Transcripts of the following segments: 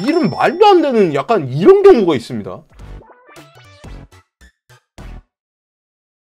이런 말도 안 되는 약간 이런 경우가 있습니다.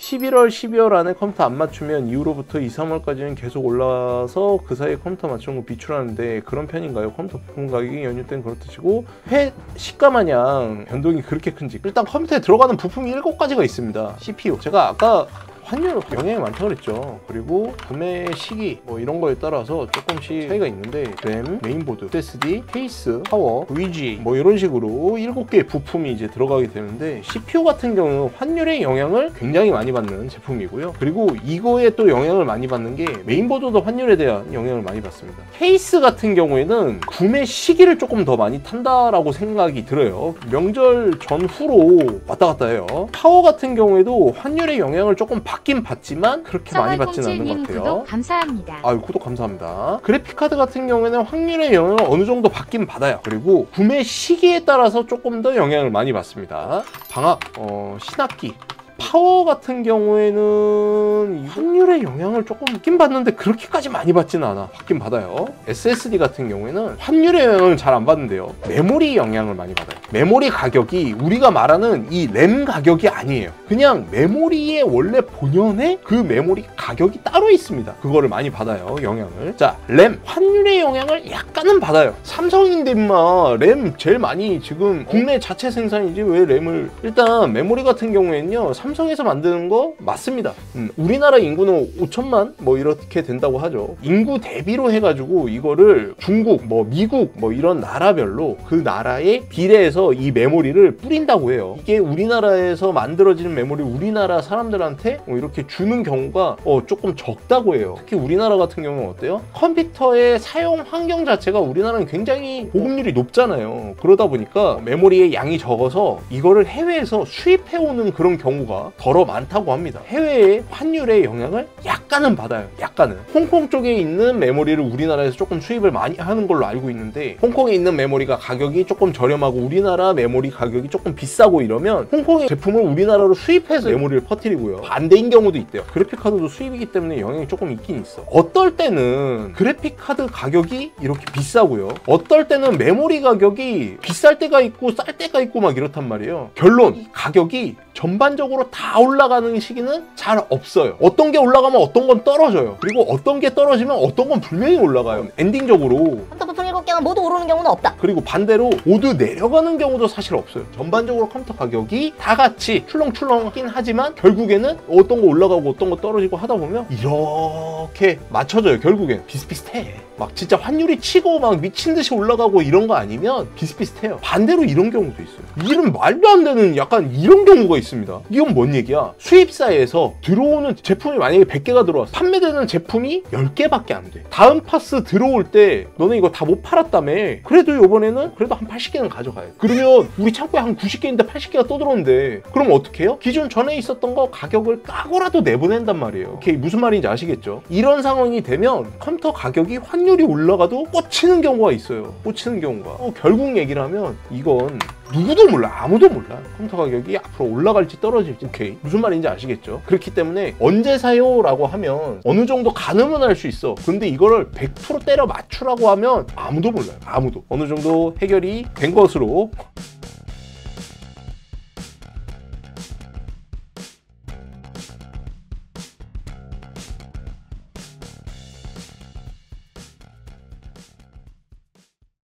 11월, 12월 안에 컴퓨터 안 맞추면 이후로부터 2, 3월까지는 계속 올라와서 그 사이에 컴퓨터 맞추는 거 비추라는데 그런 편인가요? 컴퓨터 부품 가격이 연휴 때는 그렇듯이고 회 시가 마냥 변동이 그렇게 큰지. 일단 컴퓨터에 들어가는 부품이 7가지가 있습니다. CPU, 제가 아까 환율 영향이 많다고 그랬죠. 그리고 구매 시기 뭐 이런 거에 따라서 조금씩 차이가 있는데 램, 메인보드, SSD, 케이스, 파워, VGA 뭐 이런 식으로 7개의 부품이 이제 들어가게 되는데 CPU 같은 경우는 환율의 영향을 굉장히 많이 받는 제품이고요. 그리고 이거에 또 영향을 많이 받는 게 메인보드도 환율에 대한 영향을 많이 받습니다. 케이스 같은 경우에는 구매 시기를 조금 더 많이 탄다라고 생각이 들어요. 명절 전후로 왔다 갔다 해요. 파워 같은 경우에도 환율의 영향을 조금 받긴 받지만 그렇게 많이 받지는 않는 것 같아요. 구독 감사합니다. 아유, 구독 감사합니다. 그래픽카드 같은 경우에는 확률의 영향을 어느 정도 받긴 받아요. 그리고 구매 시기에 따라서 조금 더 영향을 많이 받습니다. 방학, 신학기, 파워 같은 경우에는 환율의 영향을 조금 받긴 받는데 그렇게까지 많이 받지는 않아. 받긴 받아요. SSD 같은 경우에는 환율의 영향을 잘 안 받는데요, 메모리 영향을 많이 받아요. 메모리 가격이 우리가 말하는 이 램 가격이 아니에요. 그냥 메모리의 원래 본연의 그 메모리 가격이 따로 있습니다. 그거를 많이 받아요, 영향을. 자, 램, 환율의 영향을 약간은 받아요. 삼성인데 임마 램 제일 많이 지금 국내 자체 생산이지 왜 램을. 일단 메모리 같은 경우에는요, 삼성에서 만드는 거 맞습니다. 우리나라 인구는 5천만 뭐 이렇게 된다고 하죠. 인구 대비로 해가지고 이거를 중국, 뭐 미국, 뭐 이런 나라별로 그 나라의 비례해서 이 메모리를 뿌린다고 해요. 이게 우리나라에서 만들어지는 메모리 우리나라 사람들한테 이렇게 주는 경우가 조금 적다고 해요. 특히 우리나라 같은 경우는 어때요? 컴퓨터의 사용 환경 자체가 우리나라는 굉장히 보급률이 높잖아요. 그러다 보니까 메모리의 양이 적어서 이거를 해외에서 수입해오는 그런 경우가 덜어 많다고 합니다. 해외의 환율의 영향을 약간은 받아요. 약간은. 홍콩 쪽에 있는 메모리를 우리나라에서 조금 수입을 많이 하는 걸로 알고 있는데, 홍콩에 있는 메모리가 가격이 조금 저렴하고 우리나라 메모리 가격이 조금 비싸고 이러면 홍콩의 제품을 우리나라로 수입해서 메모리를 퍼뜨리고요. 반대인 경우도 있대요. 그래픽카드도 수입이기 때문에 영향이 조금 있긴 있어. 어떨 때는 그래픽카드 가격이 이렇게 비싸고요, 어떨 때는 메모리 가격이 비쌀 때가 있고 쌀 때가 있고 막 이렇단 말이에요. 결론, 가격이 전반적으로 다 올라가는 시기는 잘 없어요. 어떤 게 올라가면 어떤 건 떨어져요. 그리고 어떤 게 떨어지면 어떤 건 분명히 올라가요. 엔딩적으로 컴퓨터 부품 7개가 모두 오르는 경우는 없다. 그리고 반대로 모두 내려가는 경우도 사실 없어요. 전반적으로 컴퓨터 가격이 다 같이 출렁출렁하긴 하지만 결국에는 어떤 거 올라가고 어떤 거 떨어지고 하다 보면 이렇게 맞춰져요. 결국엔 비슷비슷해. 막 진짜 환율이 치고 막 미친 듯이 올라가고 이런 거 아니면 비슷비슷해요. 반대로 이런 경우도 있어요. 이런 말도 안 되는 약간 이런 경우가 있습니다. 이건 뭔 얘기야? 수입사에서 들어오는 제품이 만약에 100개가 들어왔어. 판매되는 제품이 10개밖에 안 돼. 다음 파스 들어올 때 너네 이거 다 못 팔았다며. 그래도 이번에는 그래도 한 80개는 가져가야 돼. 그러면 우리 창고에 한 90개인데 80개가 또 들어오는데 그럼 어떻게 해요? 기존 전에 있었던 거 가격을 까고라도 내보낸단 말이에요. 오케이, 무슨 말인지 아시겠죠? 이런 상황이 되면 컴퓨터 가격이 환율이 올라가도 꽂히는 경우가 있어요. 꽂히는 경우가. 결국 얘기를 하면 이건 누구도 몰라. 아무도 몰라. 컴퓨터 가격이 앞으로 올라갈지 떨어질지. 오케이, 무슨 말인지 아시겠죠? 그렇기 때문에 언제 사요? 라고 하면 어느 정도 가늠은 할 수 있어. 근데 이거를 100% 때려 맞추라고 하면 아무도 몰라요. 아무도. 어느 정도 해결이 된 것으로